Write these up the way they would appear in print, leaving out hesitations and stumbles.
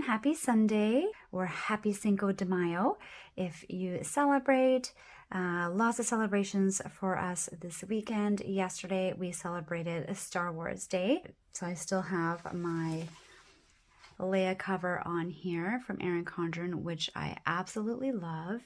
everyone. Happy Sunday or happy Cinco de Mayo if you celebrate. Lots of celebrations for us this weekend. Yesterday we celebrated a Star Wars Day. So I still have my Leia cover on here from Erin Condren, which I absolutely love.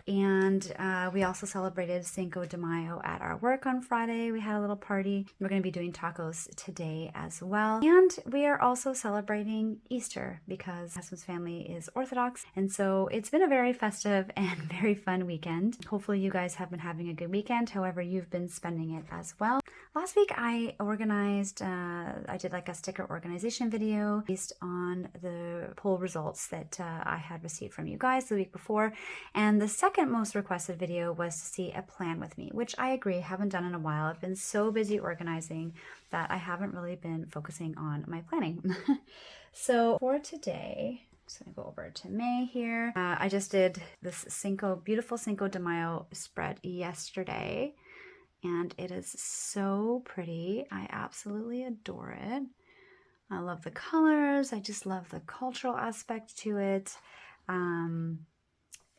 And we also celebrated Cinco de Mayo at our work on Friday. We had a little party. We're going to be doing tacos today as well. And we are also celebrating Easter because my husband's family is Orthodox. And so it's been a very festive and very fun weekend. Hopefully you guys have been having a good weekend, however you've been spending it as well. Last week I organized, I did like a sticker organization video based on the poll results that I had received from you guys the week before. And the second most requested video was to see a plan with me, which I agree, haven't done in a while. I've been so busy organizing that I haven't really been focusing on my planning. So for today, I'm just gonna go over to May here. I just did this beautiful Cinco de Mayo spread yesterday, and it is so pretty. I absolutely adore it. I love the colors. I just love the cultural aspect to it.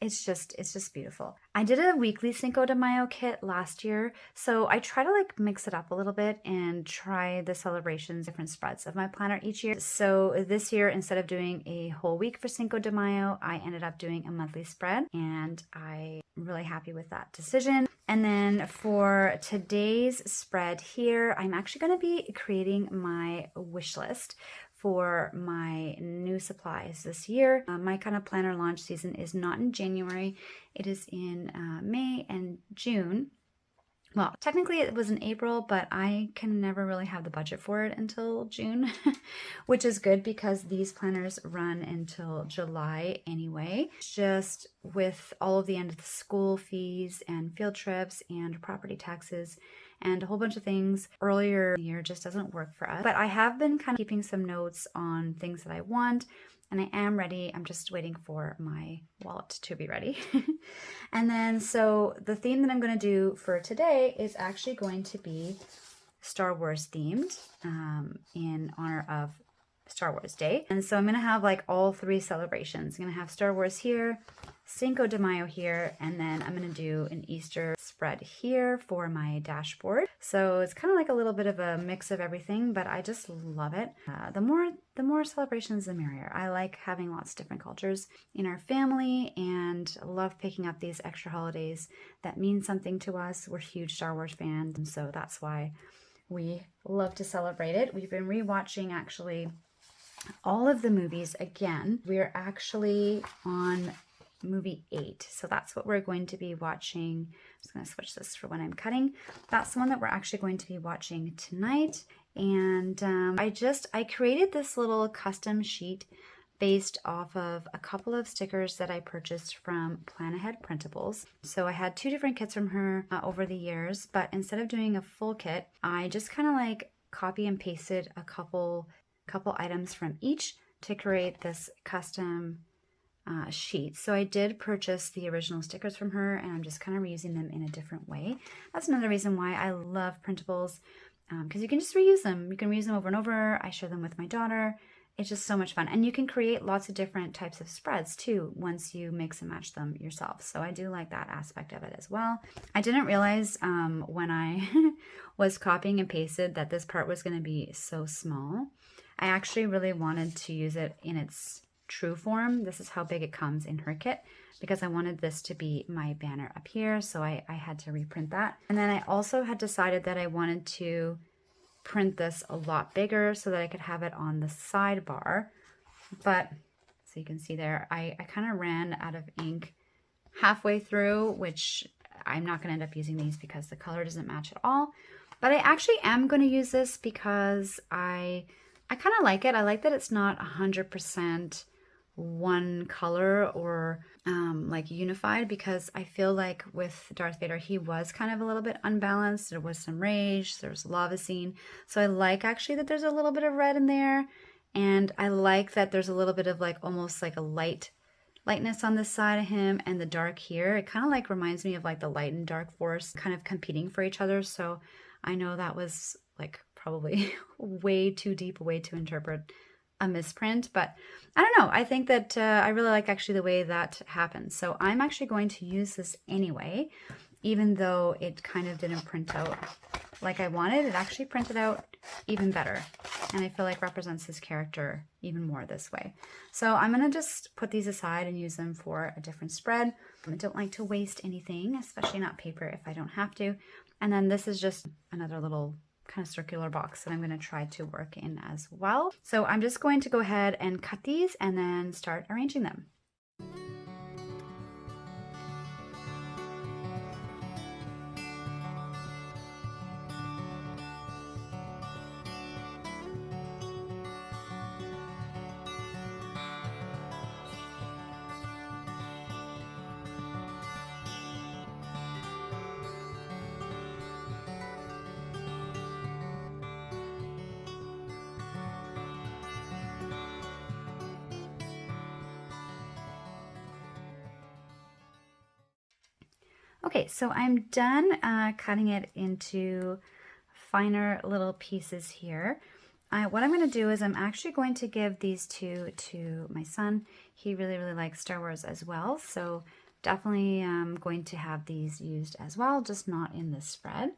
It's just beautiful. I did a weekly Cinco de Mayo kit last year, so I try to like mix it up a little bit and try the celebrations, different spreads of my planner each year. So this year, instead of doing a whole week for Cinco de Mayo, I ended up doing a monthly spread, and I'm really happy with that decision. And then for today's spread here, I'm actually going to be creating my wish list for my new supplies this year. My kind of planner launch season is not in January. It is in May and June. Well, technically it was in April, but I can never really have the budget for it until June, which is good because these planners run until July anyway. Just with all of the end of the school fees and field trips and property taxes and a whole bunch of things earlier in the year just doesn't work for us. But I have been kind of keeping some notes on things that I want, and I am ready. I'm just waiting for my wallet to be ready. And then, so the theme that I'm going to do for today is actually going to be Star Wars themed in honor of Star Wars Day. And so I'm going to have like all three celebrations. I'm going to have Star Wars here, Cinco de Mayo here, and then I'm going to do an Easter spread here for my dashboard. So it's kind of like a little bit of a mix of everything, but I just love it. The more celebrations, the merrier. I like having lots of different cultures in our family and love picking up these extra holidays that mean something to us. We're huge Star Wars fans, and so that's why we love to celebrate it. We've been rewatching actually all of the movies again. We're actually on movie 8, so that's what we're going to be watching. I'm just going to switch this for when I'm cutting. That's the one that we're actually going to be watching tonight. And I created this little custom sheet based off of a couple of stickers that I purchased from Plan Ahead Printables. So I had 2 different kits from her over the years, but instead of doing a full kit, I just kind of like copy and pasted a couple items from each to create this custom sheet. So I did purchase the original stickers from her, and I'm just kind of reusing them in a different way. That's another reason why I love printables, because you can just reuse them. You can reuse them over and over. I share them with my daughter. It's just so much fun. And you can create lots of different types of spreads too once you mix and match them yourself. So I do like that aspect of it as well. I didn't realize when I was copying and pasted that this part was going to be so small. I actually really wanted to use it in its true form. This is how big it comes in her kit because I wanted this to be my banner up here, so I had to reprint that. And then I also had decided that I wanted to print this a lot bigger so that I could have it on the sidebar. But so you can see there, I kind of ran out of ink halfway through, which I'm not going to end up using these because the color doesn't match at all. But I actually am going to use this because I kind of like it. I like that it's not 100% one color or like unified, because I feel like with Darth Vader, he was kind of a little bit unbalanced. There was some rage, there was a lava scene. So I like actually that there's a little bit of red in there. And I like that there's a little bit of like almost like a lightness on this side of him and the dark here. It kind of like reminds me of like the light and dark force kind of competing for each other. So I know that was like probably way too deep a way to interpret a misprint, but I don't know. I think that I really like actually the way that happens. So I'm actually going to use this anyway, even though it kind of didn't print out like I wanted. It actually printed out even better, and I feel like represents his character even more this way. So I'm going to just put these aside and use them for a different spread. I don't like to waste anything, especially not paper if I don't have to. And then this is just another little kind of circular box that I'm going to try to work in as well. So I'm just going to go ahead and cut these and then start arranging them. Okay, so I'm done cutting it into finer little pieces here. What I'm going to do is I'm actually going to give these two to my son. He really likes Star Wars as well, so definitely going to have these used as well, just not in this spread.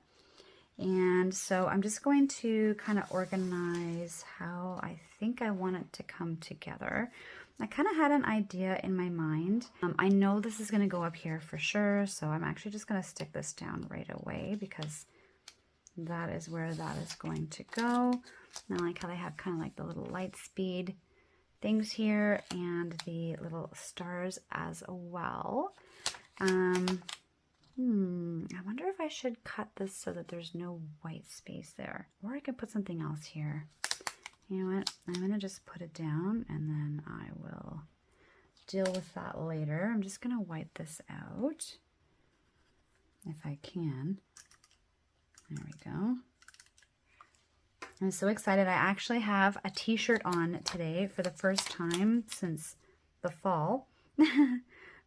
And so I'm just going to kind of organize how I think I want it to come together. I kind of had an idea in my mind. I know this is going to go up here for sure, so I'm actually just going to stick this down right away because that is where that is going to go. And I like how they have kind of like the little light speed things here and the little stars as well. I wonder if I should cut this so that there's no white space there, or I could put something else here. You know what? I'm going to just put it down and then I will deal with that later. I'm just going to wipe this out if I can. There we go. I'm so excited. I actually have a t-shirt on today for the first time since the fall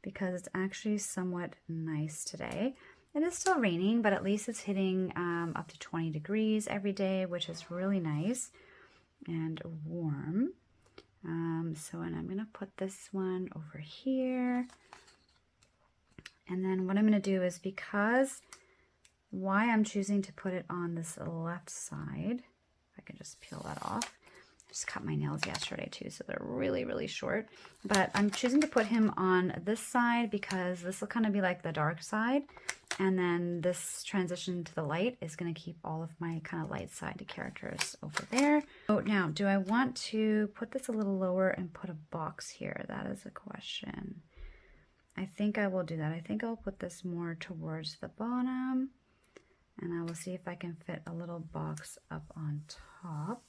because it's actually somewhat nice today. It is still raining, but at least it's hitting up to 20 degrees every day, which is really nice and warm. And I'm going to put this one over here. And then what I'm going to do is, because why I'm choosing to put it on this left side, I can just peel that off. I just cut my nails yesterday too, so they're really short. But I'm choosing to put him on this side because this will kind of be like the dark side. And then this transition to the light is going to keep all of my kind of light side characters over there. So now, do I want to put this a little lower and put a box here? That is a question. I think I will do that. I think I'll put this more towards the bottom. And I will see if I can fit a little box up on top.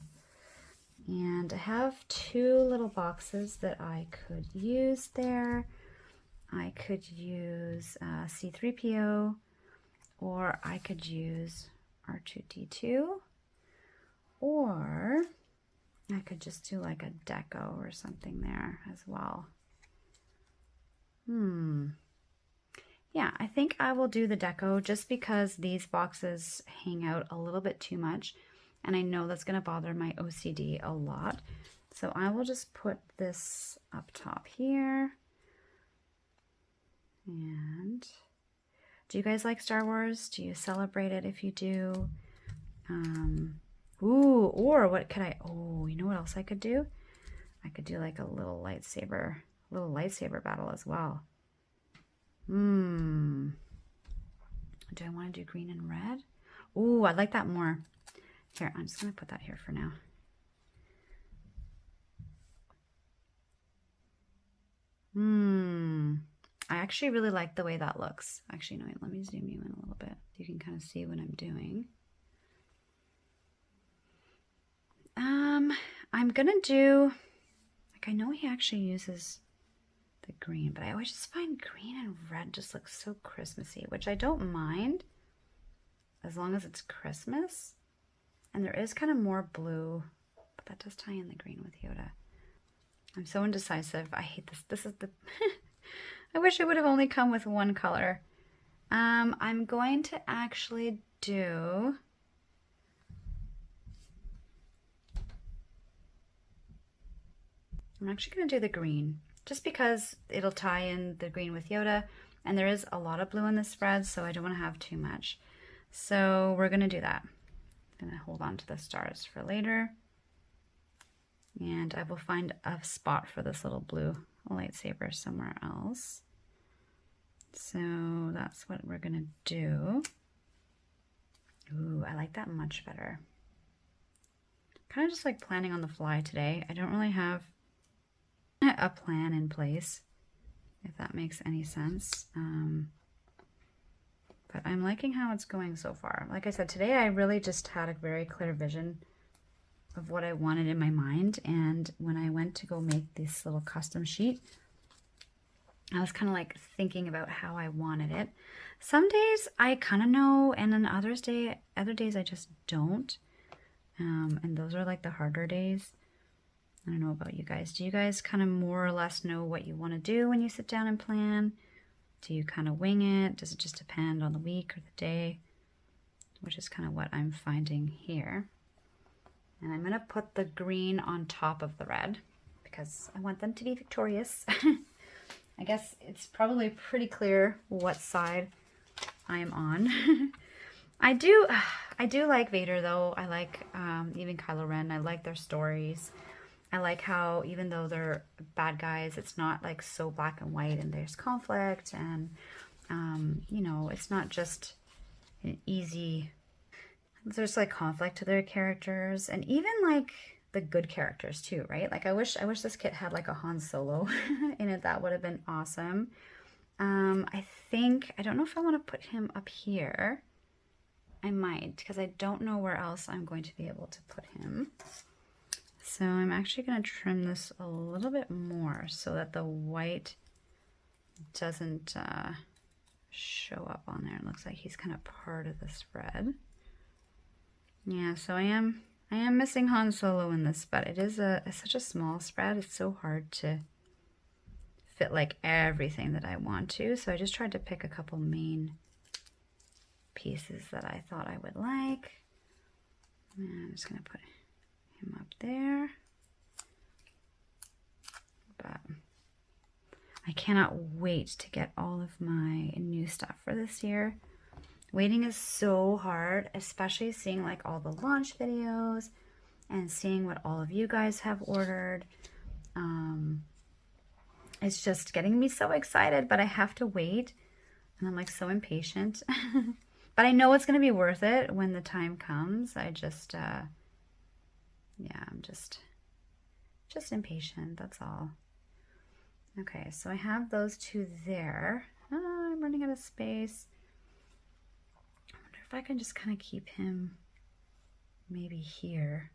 And I have two little boxes that I could use there. I could use C3PO, or I could use R2D2, or I could just do like a deco or something there as well. Yeah, I think I will do the deco just because these boxes hang out a little bit too much, and I know that's going to bother my OCD a lot. So I will just put this up top here. And do you guys like Star Wars? Do you celebrate it if you do? Ooh, or what could I, oh, you know what else I could do? I could do like a little lightsaber battle as well. Do I want to do green and red? Ooh, I like that more. Here, I'm just going to put that here for now. I actually really like the way that looks. Actually, no, let me zoom you in a little bit. You can kind of see what I'm doing. I'm going to do, like, I know he actually uses the green, but I always just find green and red just looks so Christmassy, which I don't mind as long as it's Christmas. And there is kind of more blue, but that does tie in the green with Yoda. I'm so indecisive. I hate this. This is the... I wish it would have only come with one color. I'm going to actually do... I'm actually going to do the green just because it'll tie in the green with Yoda, and there is a lot of blue in this spread, so I don't want to have too much. So we're going to do that. I'm going to hold on to the stars for later, and I will find a spot for this little blue lightsaber somewhere else. So that's what we're going to do. Ooh, I like that much better. Kind of just like planning on the fly today. I don't really have a plan in place, if that makes any sense. But I'm liking how it's going so far. Like I said, today I really just had a very clear vision of what I wanted in my mind. And when I went to go make this little custom sheet, I was kind of like thinking about how I wanted it. Some days I kind of know, and then other days I just don't. And those are like the harder days. I don't know about you guys. Do you guys kind of more or less know what you want to do when you sit down and plan? Do you kind of wing it? Does it just depend on the week or the day? Which is kind of what I'm finding here. And I'm going to put the green on top of the red because I want them to be victorious. I guess it's probably pretty clear what side I am on. I do like Vader though. I like even Kylo Ren. I like their stories. I like how even though they're bad guys, it's not like so black and white, and there's conflict, and you know, it's not just an easy, there's like conflict to their characters, and even like the good characters too, right? Like I wish this kit had like a Han Solo in it. That would have been awesome. I don't know if I want to put him up here. I might, because I don't know where else I'm going to be able to put him. So I'm actually going to trim this a little bit more so that the white doesn't show up on there. It looks like he's kind of part of the spread. Yeah, so I am missing Han Solo in this, but it is such a small spread. It's so hard to fit like everything that I want to. So I just tried to pick a couple main pieces that I thought I would like. And I'm just going to put him up there. But I cannot wait to get all of my new stuff for this year. Waiting is so hard, especially seeing like all the launch videos and seeing what all of you guys have ordered. It's just getting me so excited, but I have to wait, and I'm like so impatient. But I know it's going to be worth it when the time comes. I just, yeah, I'm just impatient. That's all. Okay, so I have those two there. Oh, I'm running out of space. I wonder if I can just kind of keep him maybe here.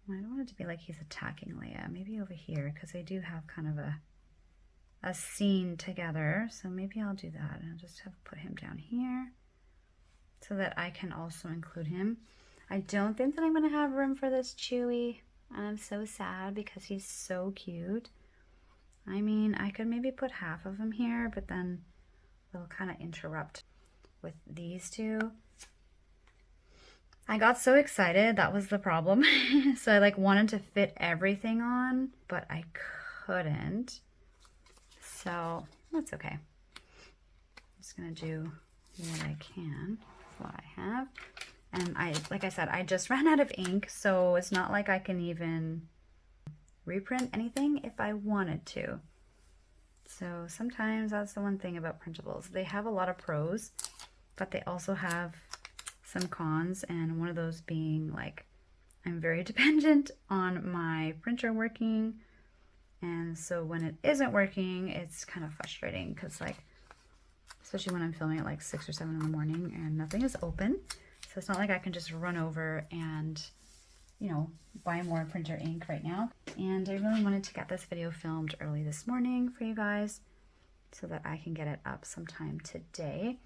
I don't want it to be like he's attacking Leia. Maybe over here, because they do have kind of a scene together. So maybe I'll do that. I'll just have put him down here so that I can also include him. I don't think that I'm going to have room for this Chewie. And I'm so sad because he's so cute. I mean, I could maybe put half of him here, but then they'll kind of interrupt with these two. I got so excited, that was the problem. So I like wanted to fit everything on, but I couldn't. So that's okay. I'm just gonna do what I can with what I have. And like I said, I just ran out of ink, so it's not like I can even reprint anything if I wanted to. So sometimes that's the one thing about printables. They have a lot of pros, but they also have some cons, and one of those being like I'm very dependent on my printer working, and so when it isn't working, it's kind of frustrating because like, especially when I'm filming at like 6 or 7 in the morning and nothing is open, so it's not like I can just run over and, you know, buy more printer ink right now. And I really wanted to get this video filmed early this morning for you guys so that I can get it up sometime today.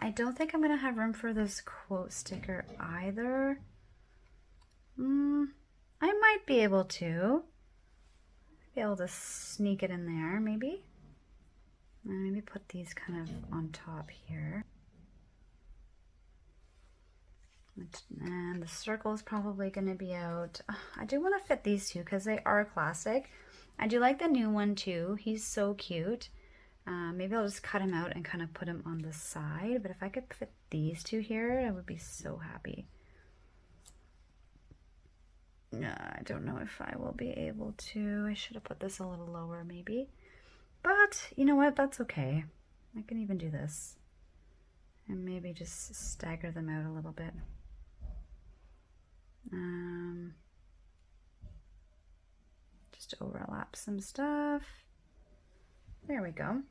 I don't think I'm going to have room for this quote sticker either. I might be able to. Sneak it in there, maybe. And maybe put these kind of on top here. And the circle is probably going to be out. I do want to fit these two because they are classic. I do like the new one too. He's so cute. Maybe I'll just cut him out and kind of put him on the side. But if I could fit these two here, I would be so happy. I don't know if I will be able to. I should have put this a little lower maybe. But you know what? That's okay. I can even do this. And maybe just stagger them out a little bit. Just overlap some stuff. There we go.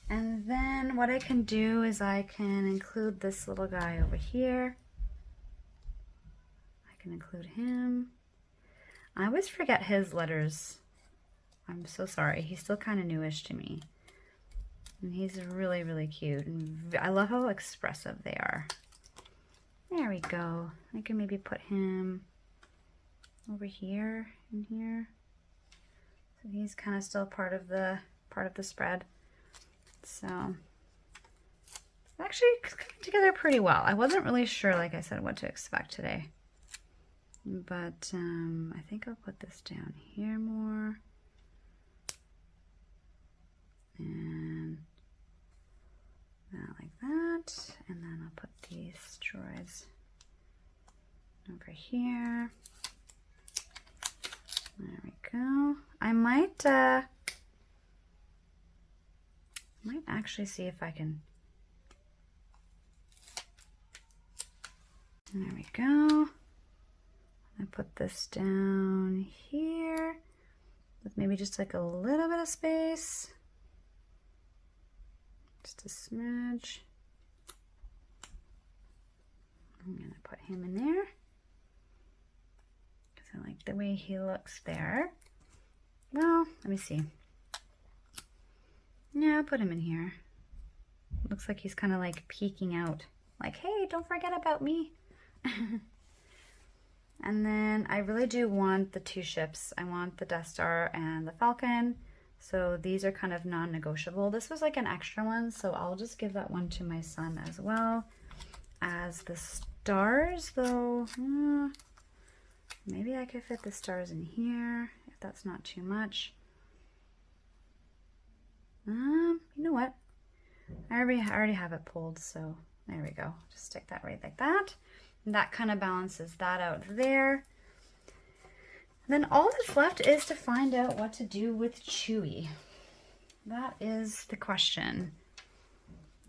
And then what I can do is I can include this little guy over here. I can include him. I always forget his letters. I'm so sorry. He's still kind of newish to me. And he's really, really cute. And I love how expressive they are. There we go. I can maybe put him over here, in here. So he's kind of still part of the spread. So it's actually coming together pretty well. I wasn't really sure, like I said, what to expect today. But I think I'll put this down here more. And like that. And then I'll put these droids over here. There we go. I might actually see if I can. There we go. I put this down here with maybe just like a little bit of space. Just a smidge. I'm gonna put him in there because I like the way he looks there. Well, let me see. Yeah, I'll put him in here. Looks like he's kind of like peeking out. Like, hey, don't forget about me. And then I really do want the two ships. I want the Death Star and the Falcon. So these are kind of non-negotiable. This was like an extra one, so I'll just give that one to my son as well. As the stars, though, maybe I could fit the stars in here, if that's not too much. You know what? I already have it pulled, so there we go. Just stick that right like that. And that kind of balances that out there. Then all that's left is to find out what to do with Chewie. That is the question.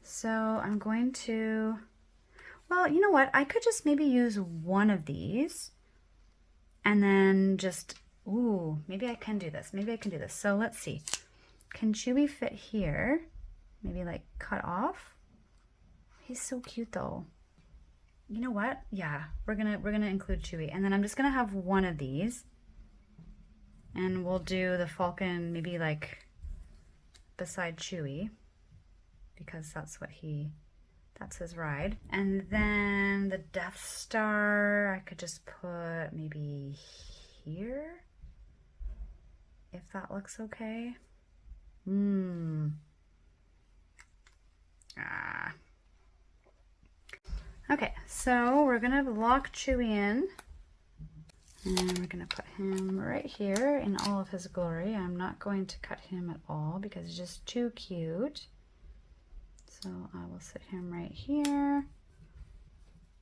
So I'm going to, well, you know what? I could just maybe use one of these and then just, ooh, maybe I can do this. Maybe I can do this. So let's see. Can Chewie fit here? Maybe like cut off? He's so cute though. You know what? Yeah, we're gonna include Chewie. And then I'm just gonna have one of these. And we'll do the Falcon maybe like beside Chewie, because that's his ride. And then the Death Star, I could just put maybe here, if that looks okay. Okay, so we're gonna lock Chewie in. And we're gonna put him right here in all of his glory. I'm not going to cut him at all because he's just too cute. So I will sit him right here.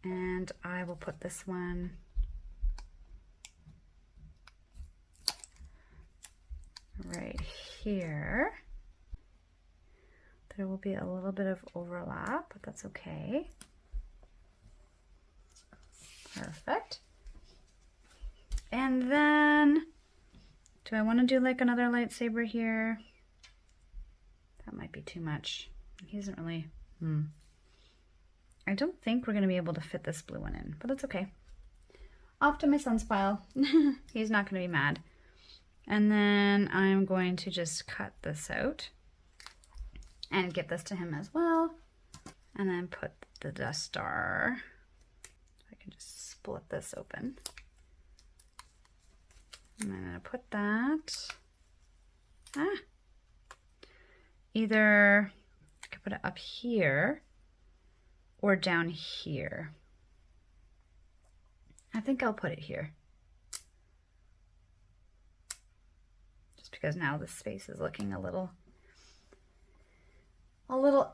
And I will put this one right here. There will be a little bit of overlap, but that's okay. Perfect. And then, do I want to do like another lightsaber here? That might be too much. He isn't really, I don't think we're going to be able to fit this blue one in, but that's okay. Off to my son's pile. He's not going to be mad. And then I'm going to just cut this out and give this to him as well. And then put the Death Star. I can just split this open. And I'm going to put that, either I could put it up here, or down here. I think I'll put it here. Just because now this space is looking a little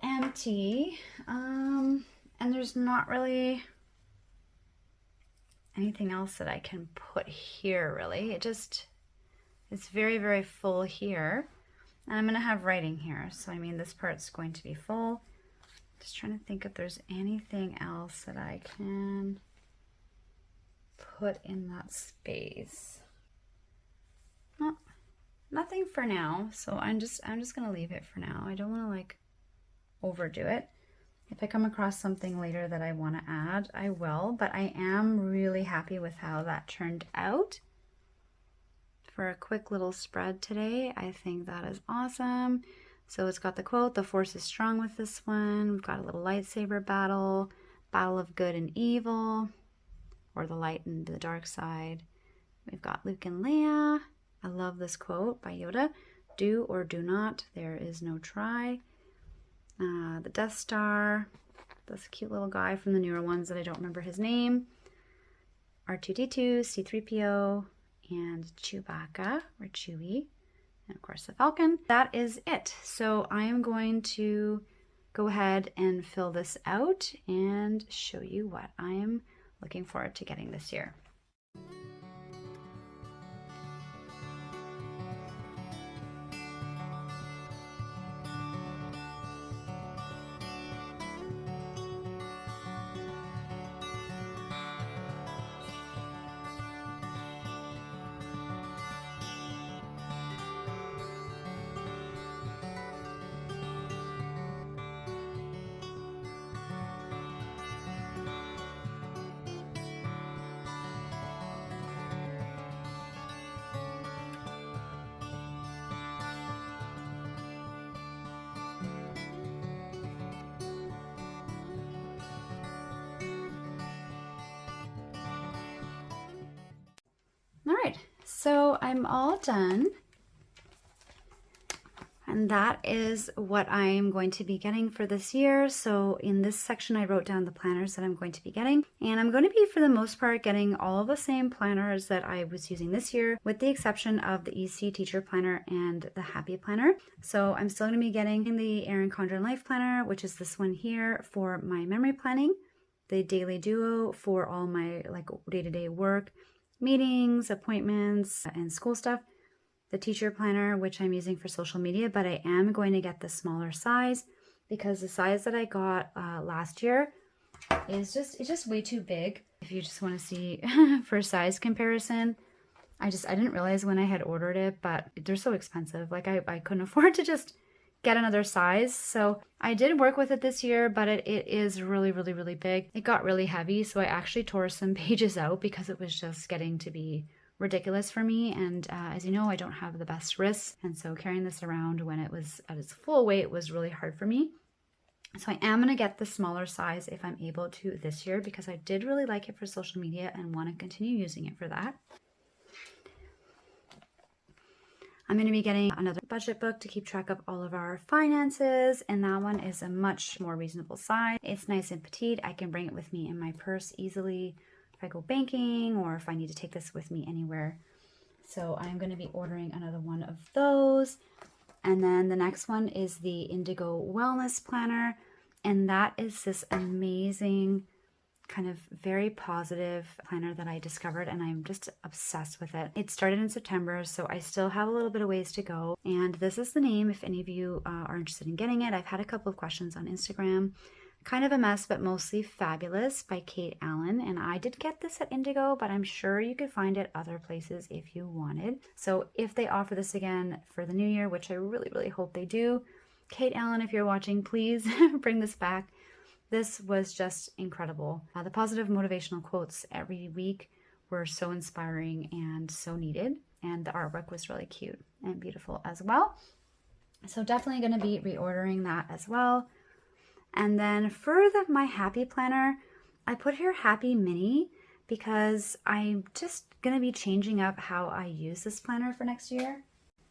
empty. And there's not really anything else that I can put here really. It's very, very full here. And I'm gonna have writing here. So I mean, this part's going to be full. Just trying to think if there's anything else that I can put in that space. Well, nothing for now. So I'm just gonna leave it for now. I don't wanna like overdo it. If I come across something later that I want to add, I will, but I am really happy with how that turned out. For a quick little spread today, I think that is awesome. So it's got the quote, "The force is strong with this one." We've got a little lightsaber battle, battle of good and evil, or the light and the dark side. We've got Luke and Leia. I love this quote by Yoda. "Do or do not, there is no try." The Death Star, this cute little guy from the newer ones that I don't remember his name, R2-D2, C-3PO, and Chewbacca, or Chewie, and of course the Falcon. That is it. So I am going to go ahead and fill this out and show you what I am looking forward to getting this year. All right, so I'm all done. And that is what I'm going to be getting for this year. So in this section, I wrote down the planners that I'm going to be getting. And I'm going to be, for the most part, getting all of the same planners that I was using this year, with the exception of the EC Teacher Planner and the Happy Planner. So I'm still going to be getting the Erin Condren Life Planner, which is this one here for my memory planning, the Daily Duo for all my day-to-day work, meetings, appointments, and school stuff. The Teacher Planner, which I'm using for social media, but I am going to get the smaller size because the size that I got last year is just way too big. If you just want to see for size comparison, I didn't realize when I had ordered it, but they're so expensive. Like I couldn't afford to just get another size. So I did work with it this year, but it is really, really, really big. It got really heavy, so I actually tore some pages out because it was just getting to be ridiculous for me. And as you know, I don't have the best wrists, and so carrying this around when it was at its full weight was really hard for me. So I am going to get the smaller size if I'm able to this year, because I did really like it for social media and want to continue using it for that. I'm going to be getting another budget book to keep track of all of our finances, and that one is a much more reasonable size. It's nice and petite. I can bring it with me in my purse easily if I go banking or if I need to take this with me anywhere. So I'm going to be ordering another one of those. And then the next one is the Indigo Wellness Planner, and that is this amazing kind of very positive planner that I discovered, and I'm just obsessed with it. It started in September, so I still have a little bit of ways to go. And this is the name if any of you are interested in getting it. I've had a couple of questions on Instagram. Kind of a Mess, but Mostly Fabulous by Kate Allen. And I did get this at Indigo, but I'm sure you could find it other places if you wanted. So if they offer this again for the new year, which I really, really hope they do, Kate Allen, if you're watching, please bring this back. This was just incredible. The positive motivational quotes every week were so inspiring and so needed. And the artwork was really cute and beautiful as well. So definitely going to be reordering that as well. And then for my Happy Planner, I put here Happy Mini because I'm just going to be changing up how I use this planner for next year.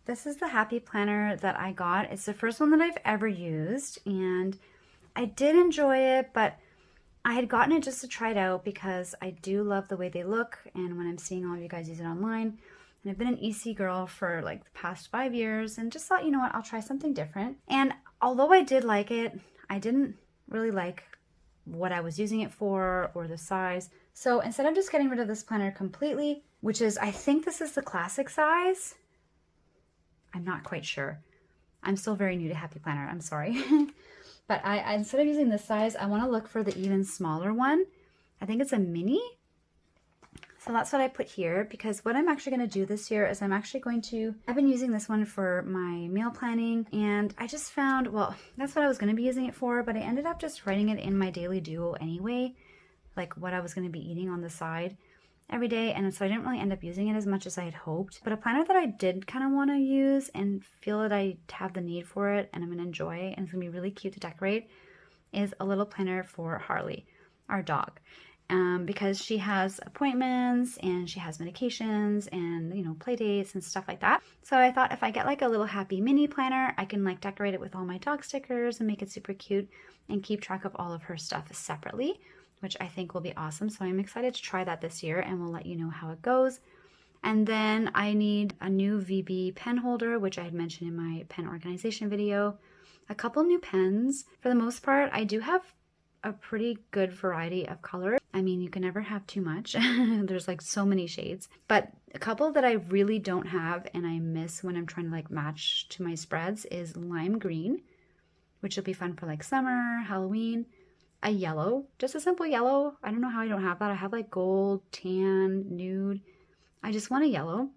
This is the Happy Planner that I got. It's the first one that I've ever used, and I did enjoy it, but I had gotten it just to try it out because I do love the way they look, and when I'm seeing all of you guys use it online, and I've been an EC girl for like the past 5 years and just thought, you know what, I'll try something different. And although I did like it, I didn't really like what I was using it for or the size. So instead of just getting rid of this planner completely, which is, I think this is the classic size. I'm not quite sure. I'm still very new to Happy Planner, I'm sorry. But I instead of using this size, I want to look for the even smaller one. I think it's a mini. So that's what I put here, because what I'm actually going to do this year is I've been using this one for my meal planning, and I just found, well, that's what I was going to be using it for, but I ended up just writing it in my daily duo anyway, like what I was going to be eating on the side every day, and so I didn't really end up using it as much as I had hoped. But a planner that I did kind of want to use and feel that I have the need for it and I'm going to enjoy, and it's going to be really cute to decorate, is a little planner for Harley, our dog. Because she has appointments and she has medications and, you know, play dates and stuff like that. So I thought if I get like a little happy mini planner, I can like decorate it with all my dog stickers and make it super cute and keep track of all of her stuff separately, which I think will be awesome. So I'm excited to try that this year, and we'll let you know how it goes. And then I need a new VB pen holder, which I had mentioned in my pen organization video. A couple new pens. For the most part, I do have a pretty good variety of color. I mean, you can never have too much. There's like so many shades. But a couple that I really don't have and I miss when I'm trying to like match to my spreads is lime green, which will be fun for like summer, Halloween. A yellow, just a simple yellow. I don't know how I don't have that. I have like gold, tan, nude. I just want a yellow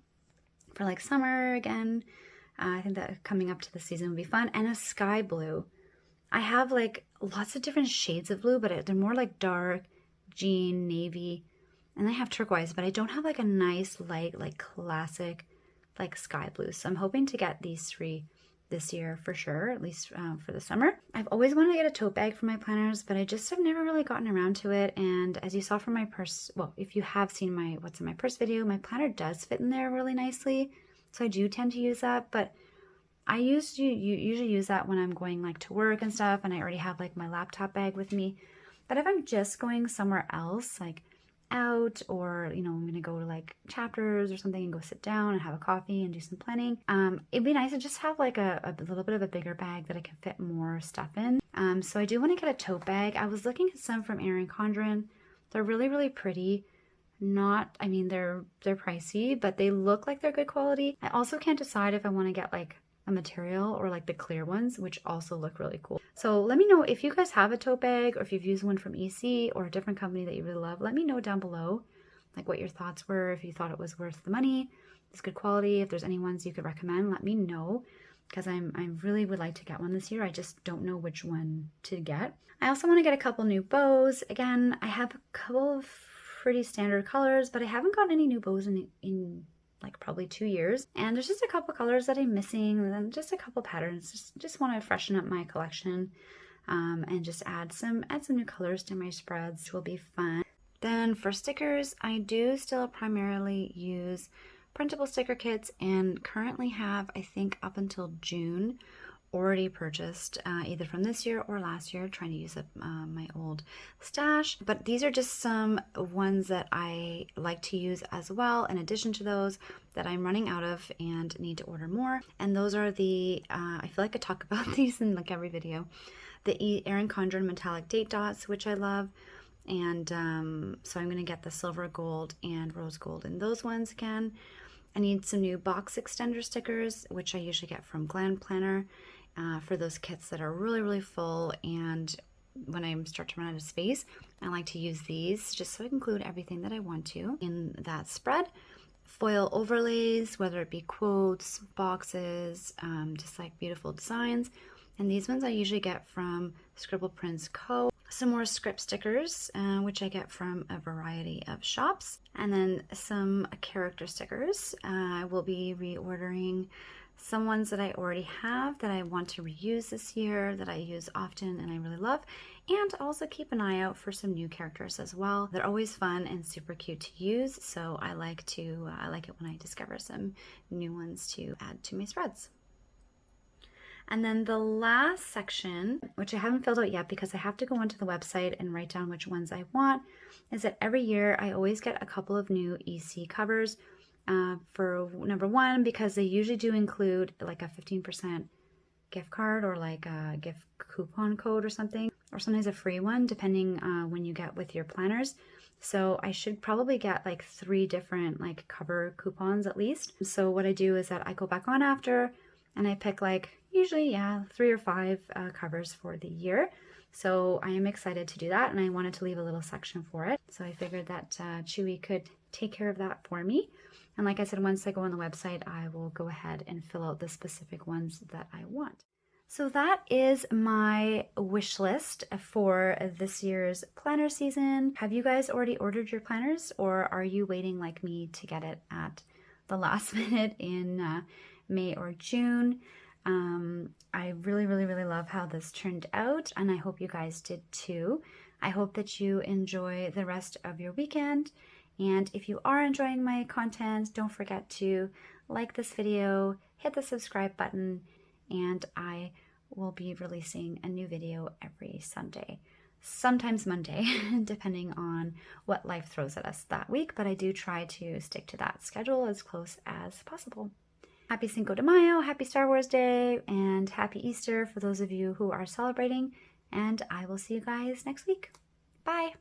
for like summer again. I think that coming up to the season will be fun. And a sky blue. I have like lots of different shades of blue, but they're more like dark, jean, navy. And I have turquoise, but I don't have like a nice light, like classic, like sky blue. So I'm hoping to get these 3 this year for sure, at least for the summer. I've always wanted to get a tote bag for my planners, but I just have never really gotten around to it. And as you saw from my purse, well, if you have seen my what's in my purse video, my planner does fit in there really nicely. So I do tend to use that, but I usually use that when I'm going like to work and stuff, and I already have like my laptop bag with me. But if I'm just going somewhere else, like out, or you know, I'm gonna go to like Chapters or something and go sit down and have a coffee and do some planning, it'd be nice to just have like a little bit of a bigger bag that I can fit more stuff in. So I do want to get a tote bag. I was looking at some from Erin Condren. They're really pretty. Not, I mean, they're pricey, but they look like they're good quality. I also can't decide if I want to get like a material or like the clear ones, which also look really cool. So let me know if you guys have a tote bag, or if you've used one from EC or a different company that you really love. Let me know down below like what your thoughts were, if you thought it was worth the money, it's good quality. If there's any ones you could recommend, let me know, because I really would like to get one this year. I just don't know which one to get. I also want to get a couple new bows. Again, I have a couple of pretty standard colors, but I haven't gotten any new bows in like probably 2 years, and there's just a couple colors that I'm missing, and then just a couple patterns. Just want to freshen up my collection, and just add some new colors to my spreads, which will be fun. Then for stickers, I do still primarily use printable sticker kits, and currently have, I think up until June, already purchased either from this year or last year, trying to use up my old stash. But these are just some ones that I like to use as well, in addition to those that I'm running out of and need to order more. And those are the, I feel like I talk about these in like every video, the Erin Condren metallic date dots, which I love. And so I'm going to get the silver, gold, and rose gold in those ones again. I need some new box extender stickers, which I usually get from Glam Planner, for those kits that are really full, and when I start to run out of space, I like to use these just so I can include everything that I want to in that spread. Foil overlays, whether it be quotes, boxes, just like beautiful designs. And these ones I usually get from Scribble Prints Co. Some more script stickers, which I get from a variety of shops. And then some character stickers. I will be reordering some ones that I already have that I want to reuse this year, that I use often and I really love. And also keep an eye out for some new characters as well. They're always fun and super cute to use, so I like it when I discover some new ones to add to my spreads. And then the last section, which I haven't filled out yet because I have to go onto the website and write down which ones I want, is that every year I always get a couple of new EC covers. For number one, because they usually do include like a 15% gift card or like a gift coupon code or something, or sometimes a free one depending when you get with your planners. So I should probably get like 3 different like cover coupons at least. So what I do is that I go back on after and I pick like usually 3 or 5 covers for the year. So I am excited to do that, and I wanted to leave a little section for it. So I figured that Chewy could take care of that for me. And like I said, once I go on the website, I will go ahead and fill out the specific ones that I want. So that is my wish list for this year's planner season. Have you guys already ordered your planners, or are you waiting like me to get it at the last minute in May or June? I really love how this turned out, and I hope you guys did too. I hope that you enjoy the rest of your weekend. And if you are enjoying my content, don't forget to like this video, hit the subscribe button, and I will be releasing a new video every Sunday, sometimes Monday, depending on what life throws at us that week, but I do try to stick to that schedule as close as possible. Happy Cinco de Mayo, happy Star Wars Day, and happy Easter for those of you who are celebrating, and I will see you guys next week. Bye!